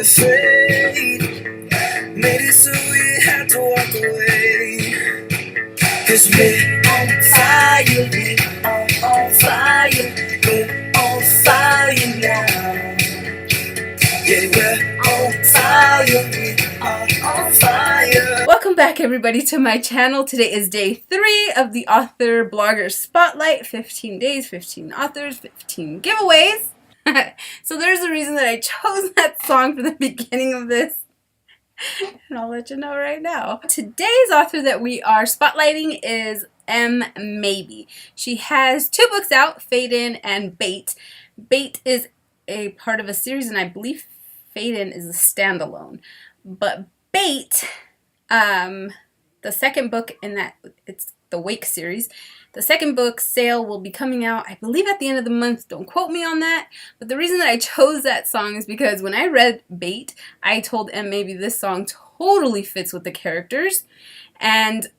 afraid. Made it so we had to walk away. 'Cause we're on fire, we're on fire, we're on fire now. Yeah, we're on fire, we are on fire. Welcome back, everybody, to my channel. Today is day 3 of the Author Blogger Spotlight. 15 days, 15 authors, 15 giveaways. So there's a reason that I chose that song for the beginning of this. And I'll let you know right now. Today's author that we are spotlighting is M. Maybe. She has 2 books out, Fade In and Bait. Bait is a part of a series, and I believe Fade In is a standalone. But Bait, the second book in that, it's the Wake series. The second book, Sail, will be coming out, I believe, at the end of the month. Don't quote me on that. But the reason that I chose that song is because when I read Bait, I told M maybe this song totally fits with the characters. And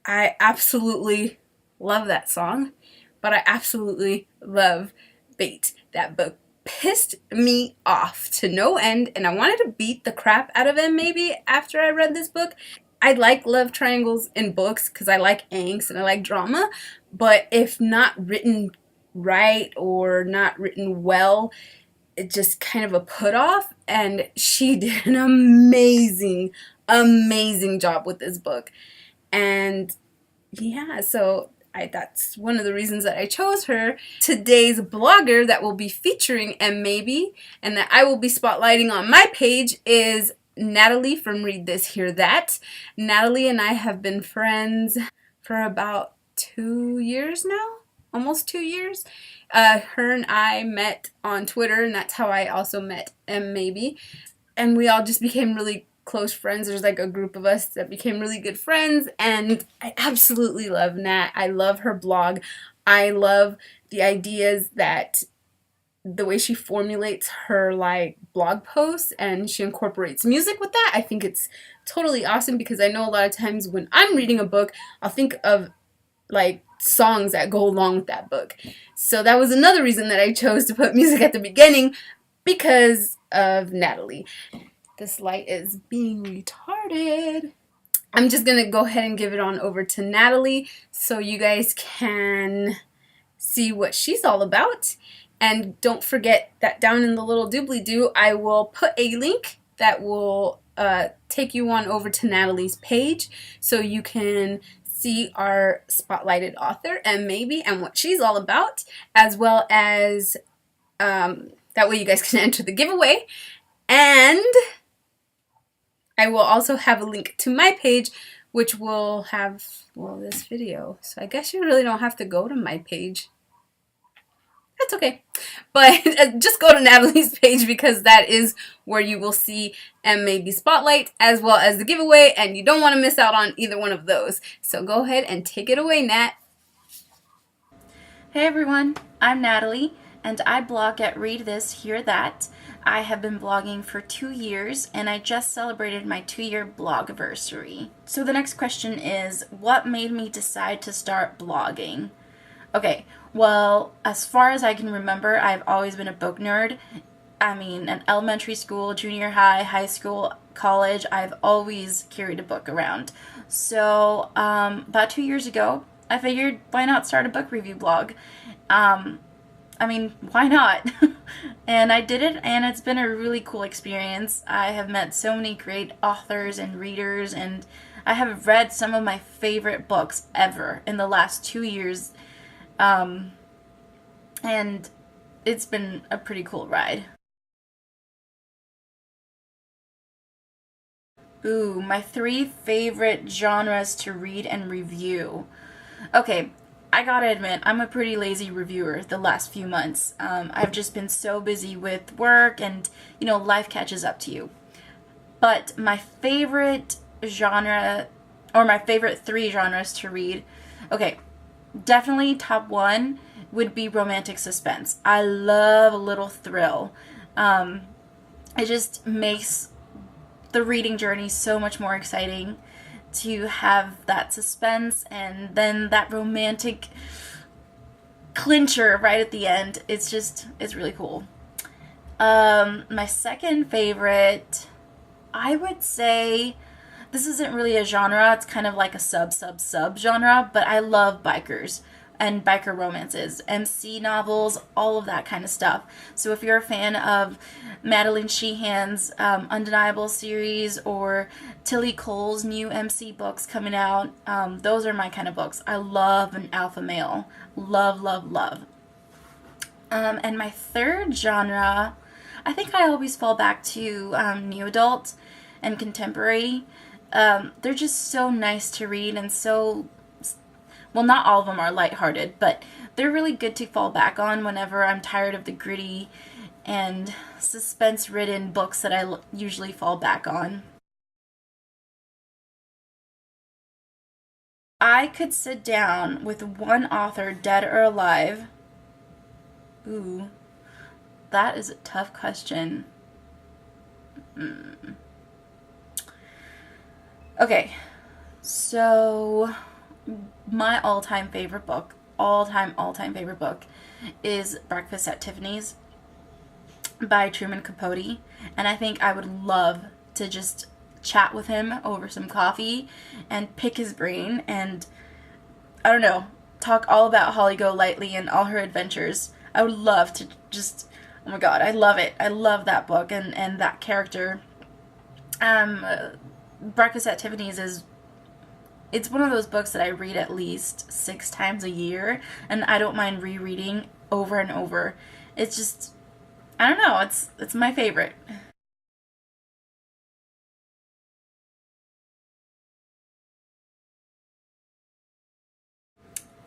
I absolutely love that song. But I absolutely love Bait. That book pissed me off to no end. And I wanted to beat the crap out of M maybe after I read this book. I like love triangles in books because I like angst and I like drama, but if not written right or not written well, it's just kind of a put off, and she did an amazing job with this book. And yeah, so that's one of the reasons that I chose her. Today's blogger that will be featuring M Maybe and that I will be spotlighting on my page is Natalie from Read This, Hear That. Natalie and I have been friends for about 2 years now, almost 2 years. Her and I met on Twitter, and that's how I also met M Maybe. And we all just became really close friends. There's like a group of us that became really good friends, and I absolutely love Nat. I love her blog. I love the ideas that the way she formulates her like blog posts, and she incorporates music with that. I think it's totally awesome because I know a lot of times when I'm reading a book, I'll think of like songs that go along with that book. So that was another reason that I chose to put music at the beginning, because of Natalie. This light is being retarded. I'm just gonna go ahead and give it on over to Natalie so you guys can see what she's all about. And don't forget that down in the little doobly-doo, I will put a link that will take you on over to Natalie's page so you can see our spotlighted author, M Maybe, and what she's all about, as well as that way you guys can enter the giveaway. And I will also have a link to my page, which will have, well, this video. So I guess you really don't have to go to my page. That's okay. But just go to Natalie's page because that is where you will see M Maybe Spotlight as well as the giveaway, and you don't want to miss out on either one of those. So go ahead and take it away, Nat. Hey everyone, I'm Natalie and I blog at Read This, Hear That. I have been blogging for 2 years and I just celebrated my 2-year blogiversary. So the next question is, what made me decide to start blogging? Okay, well, as far as I can remember, I've always been a book nerd. I mean, in elementary school, junior high, high school, college, I've always carried a book around. So, about 2 years ago, I figured, why not start a book review blog? I mean, why not? And I did it, and it's been a really cool experience. I have met so many great authors and readers, and I have read some of my favorite books ever in the last 2 years. And it's been a pretty cool ride. Ooh, my 3 favorite genres to read and review. Okay, I gotta admit, I'm a pretty lazy reviewer the last few months. I've just been so busy with work and, you know, life catches up to you. But my favorite genre, or my favorite 3 genres to read, okay, definitely top 1 would be romantic suspense. I love a little thrill. It just makes the reading journey so much more exciting to have that suspense and then that romantic clincher right at the end. It's really cool. My second favorite, I would say, this isn't really a genre, it's kind of like a sub genre, but I love bikers and biker romances, MC novels, all of that kind of stuff. So if you're a fan of Madeline Sheehan's Undeniable series or Tilly Cole's new MC books coming out, those are my kind of books. I love an alpha male. Love, love, love. And my third genre, I think I always fall back to new adult and contemporary. They're just so nice to read and so, well, not all of them are lighthearted, but they're really good to fall back on whenever I'm tired of the gritty and suspense-ridden books that I usually fall back on. I could sit down with one author, dead or alive. Ooh, that is a tough question. Okay, so my all-time favorite book, all-time favorite book, is Breakfast at Tiffany's by Truman Capote, and I think I would love to just chat with him over some coffee and pick his brain and, I don't know, talk all about Holly Golightly and all her adventures. I would love to just, oh my god, I love it. I love that book and that character. Breakfast at Tiffany's it's one of those books that I read at least 6 times a year, and I don't mind rereading over and over. It's just, I don't know, it's my favorite.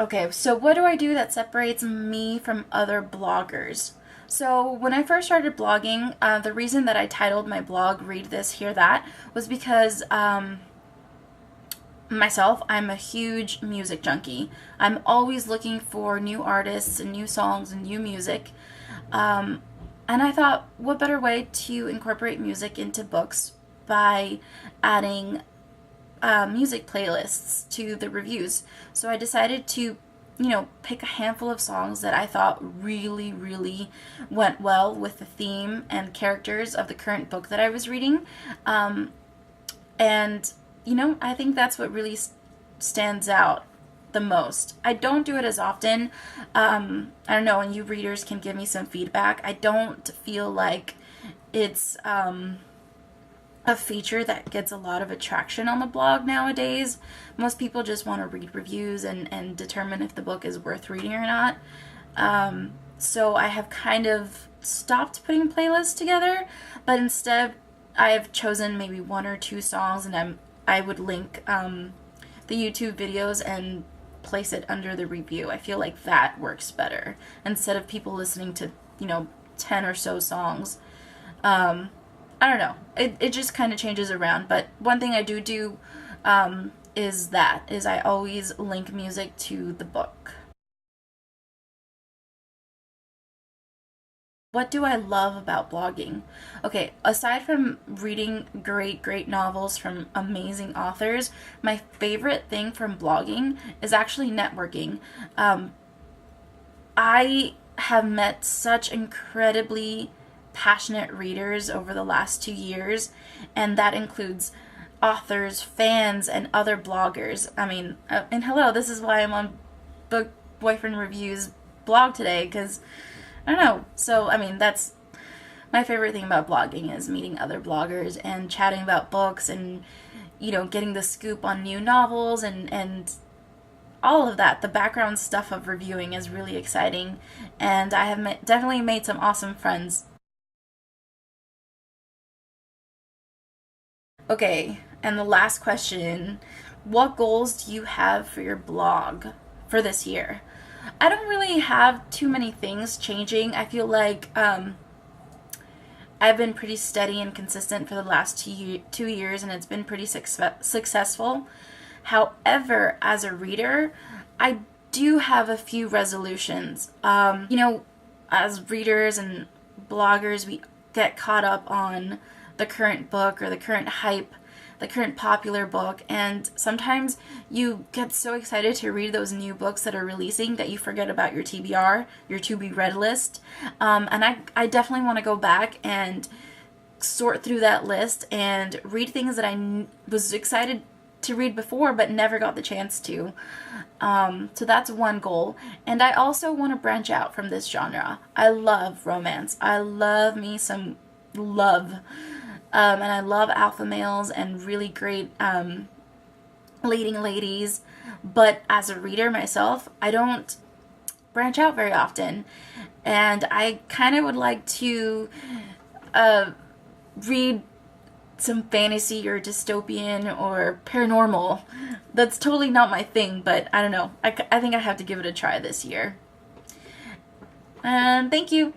Okay, so what do I do that separates me from other bloggers? So when I first started blogging, the reason that I titled my blog Read This, Hear That was because myself, I'm a huge music junkie. I'm always looking for new artists and new songs and new music. And I thought, what better way to incorporate music into books by adding music playlists to the reviews. So I decided to, pick a handful of songs that I thought really, really went well with the theme and characters of the current book that I was reading. And I think that's what really stands out the most. I don't do it as often. I don't know, and you readers can give me some feedback. I don't feel like it's a feature that gets a lot of attraction on the blog nowadays. Most people just want to read reviews and determine if the book is worth reading or not. So I have kind of stopped putting playlists together, but instead I have chosen maybe 1 or 2 songs, and I would link the YouTube videos and place it under the review. I feel like that works better instead of people listening to 10 or so songs. I don't know. It just kind of changes around. But one thing I do is I always link music to the book. What do I love about blogging? Okay, aside from reading great novels from amazing authors, my favorite thing from blogging is actually networking. I have met such incredibly passionate readers over the last 2 years, and that includes authors, fans, and other bloggers. I mean, and hello, this is why I'm on Book Boyfriend Reviews blog today, because I don't know. So, I mean, that's my favorite thing about blogging, is meeting other bloggers and chatting about books and, getting the scoop on new novels and all of that. The background stuff of reviewing is really exciting, and I have definitely made some awesome friends. Okay, and the last question, what goals do you have for your blog for this year? I don't really have too many things changing. I feel like I've been pretty steady and consistent for the last 2 years, and it's been pretty successful. However, as a reader, I do have a few resolutions. As readers and bloggers, we get caught up on the current book or the current hype the current popular book, and sometimes you get so excited to read those new books that are releasing that you forget about your TBR, your to be read list. And I definitely want to go back and sort through that list and read things that I was excited to read before but never got the chance to. So that's one goal. And I also want to branch out from this genre. I love romance. I love me some love. And I love alpha males and really great leading ladies. But as a reader myself, I don't branch out very often. And I kind of would like to read some fantasy or dystopian or paranormal. That's totally not my thing, but I don't know. I think I have to give it a try this year. And thank you.